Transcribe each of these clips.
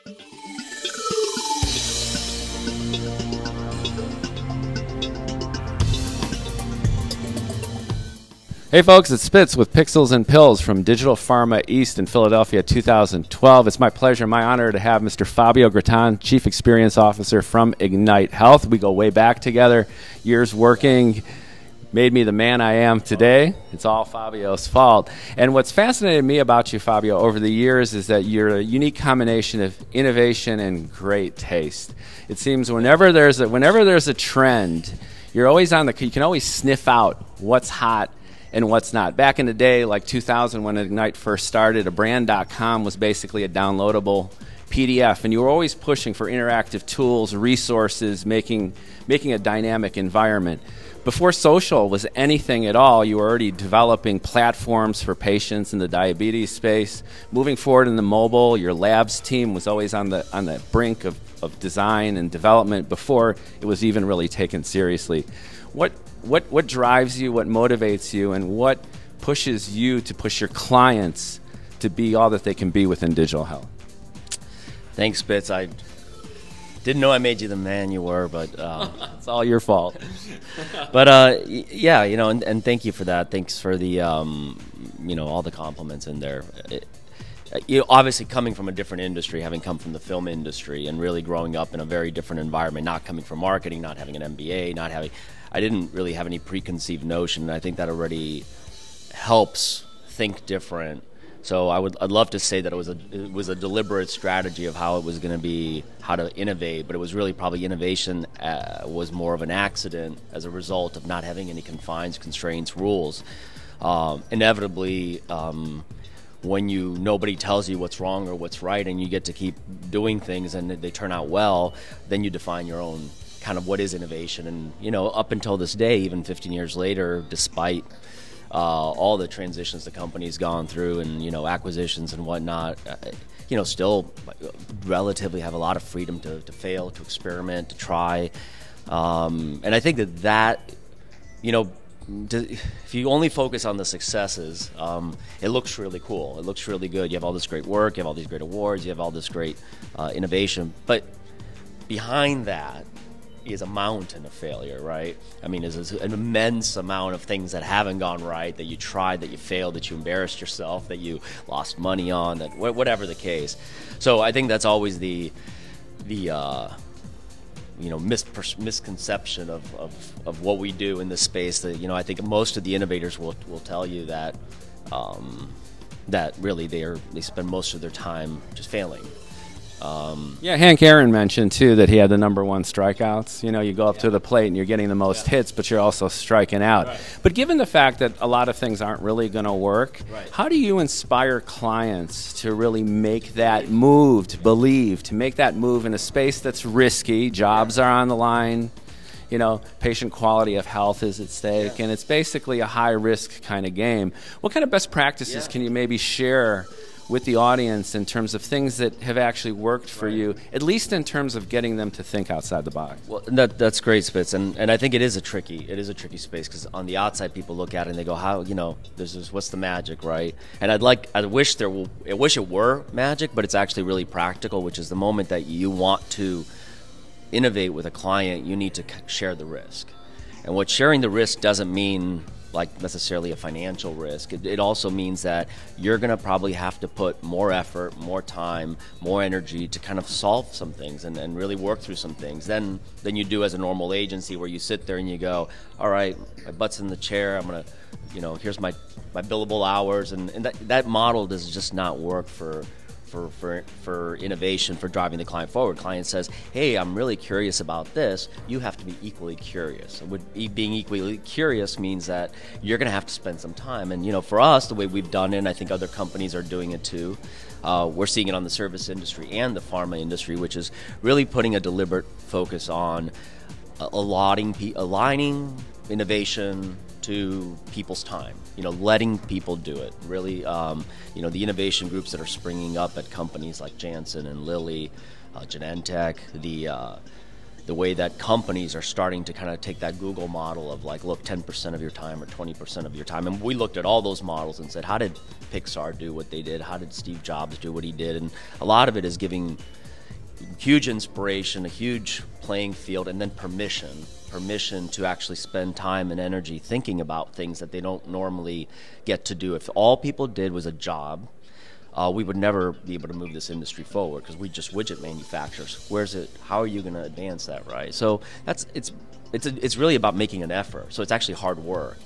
Hey folks, it's Spitz with Pixels and Pills from Digital Pharma East in Philadelphia 2012. It's my pleasure, my honor to have Mr. Fabio Gratton, Chief Experience Officer from Ignite Health. We go way back together, years working, made me the man I am today. It's all Fabio's fault. And what's fascinated me about you, Fabio, over the years is that you're a unique combination of innovation and great taste. It seems whenever there's a trend, you're always on you can always sniff out what's hot and what's not. Back in the day, like 2000 when Ignite first started, a brand.com was basically a downloadable PDF, and you were always pushing for interactive tools, resources, making a dynamic environment. Before social was anything at all, you were already developing platforms for patients in the diabetes space. Moving forward in the mobile, your labs team was always on the brink of design and development before it was even really taken seriously. What drives you, what motivates you, and what pushes you to push your clients to be all that they can be within digital health? Thanks, Spitz. I didn't know I made you the man you were, but it's all your fault. But yeah, you know, and thank you for that. Thanks for the you know, all the compliments in there. You know, obviously coming from a different industry, having come from the film industry and really growing up in a very different environment, not coming from marketing, not having an MBA, I didn't really have any preconceived notion, and I think that already helps think different. So I'd love to say that it was a deliberate strategy of how it was going to be, how to innovate, but it was really probably innovation was more of an accident as a result of not having any confines, constraints, rules. Inevitably, when nobody tells you what's wrong or what's right, and you get to keep doing things and they turn out well, then you define your own kind of what is innovation. And you know, up until this day, even 15 years later, despite all the transitions the company's gone through and, you know, acquisitions and whatnot, you know, still relatively have a lot of freedom to fail, to experiment, to try. And I think that, you know, if you only focus on the successes, it looks really cool. It looks really good. You have all this great work, you have all these great awards, you have all this great innovation. But behind that is a mountain of failure, right? I mean, there's an immense amount of things that haven't gone right, that you tried, that you failed, that you embarrassed yourself, that you lost money on, that whatever the case. So I think that's always the you know, misconception of what we do in this space. That, you know, I think most of the innovators will tell you that that really they spend most of their time just failing. Yeah, Hank Aaron mentioned too that he had the #1 strikeouts. You know, you go up to the plate and you're getting the most hits, but you're also striking out. Right. But given the fact that a lot of things aren't really going to work, how do you inspire clients to really make that move, to believe, to make that move in a space that's risky? Jobs are on the line. You know, patient quality of health is at stake, and it's basically a high-risk kind of game. What kind of best practices can you maybe share with the audience in terms of things that have actually worked for you, at least in terms of getting them to think outside the box? Well, that's great, Spitz, and I think it is a tricky space, because on the outside people look at it and they go, how, you know, what's the magic, right? And I wish it were magic, but it's actually really practical, which is the moment that you want to innovate with a client, you need to share the risk. And what sharing the risk doesn't mean like necessarily a financial risk. It also means that you're gonna probably have to put more effort, more time, more energy to kind of solve some things and really work through some things than you do as a normal agency, where you sit there and you go, all right, my butt's in the chair, I'm gonna, you know, here's my billable hours, and that model does just not work for innovation, for driving the client forward. Client says, hey, I'm really curious about this. You have to be equally curious. Being equally curious means that you're going to have to spend some time. And, you know, for us, the way we've done it, and I think other companies are doing it too, we're seeing it on the service industry and the pharma industry, which is really putting a deliberate focus on aligning innovation to people's time, you know, letting people do it. Really, you know, the innovation groups that are springing up at companies like Janssen and Lilly, Genentech, the way that companies are starting to kind of take that Google model of like, look, 10% of your time or 20% of your time. And we looked at all those models and said, how did Pixar do what they did? How did Steve Jobs do what he did? And a lot of it is giving huge inspiration, a huge playing field, and then permission to actually spend time and energy thinking about things that they don't normally get to do. If all people did was a job, we would never be able to move this industry forward, because we just widget manufacturers. Where's it? How are you going to advance that, right? So it's really about making an effort. So it's actually hard work.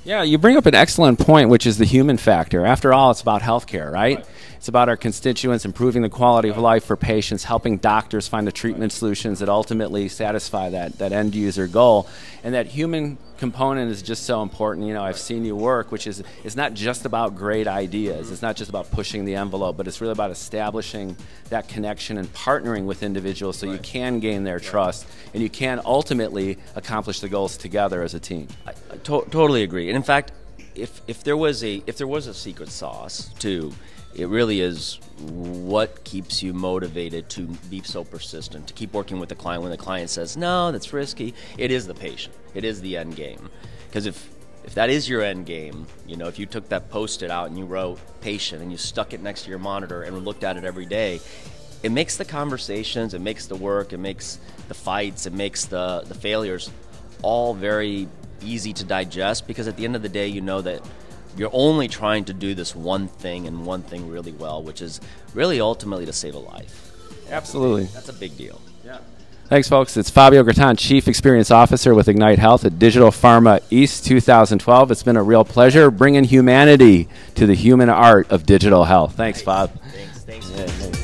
Yeah, you bring up an excellent point, which is the human factor. After all, it's about healthcare, right? It's about our constituents, improving the quality of life for patients, helping doctors find the treatment solutions that ultimately satisfy that end user goal. And that human component is just so important. You know, I've seen you work, which is, it's not just about great ideas. It's not just about pushing the envelope, but it's really about establishing that connection and partnering with individuals so you can gain their trust and you can ultimately accomplish the goals together as a team. I totally agree. And in fact, if there was a secret sauce too, it really is what keeps you motivated to be so persistent, to keep working with the client when the client says, no, that's risky. It is the patient. It is the end game. Because if that is your end game, you know, if you took that Post-it out and you wrote patient and you stuck it next to your monitor and looked at it every day, it makes the conversations, it makes the work, it makes the fights, it makes the failures all very easy to digest, because at the end of the day, you know that you're only trying to do this one thing and one thing really well, which is really ultimately to save a life. Absolutely. That's a big deal. Yeah. Thanks, folks. It's Fabio Gratton, Chief Experience Officer with Ignite Health at Digital Pharma East 2012. It's been a real pleasure bringing humanity to the human art of digital health. Thanks, Bob. Thanks.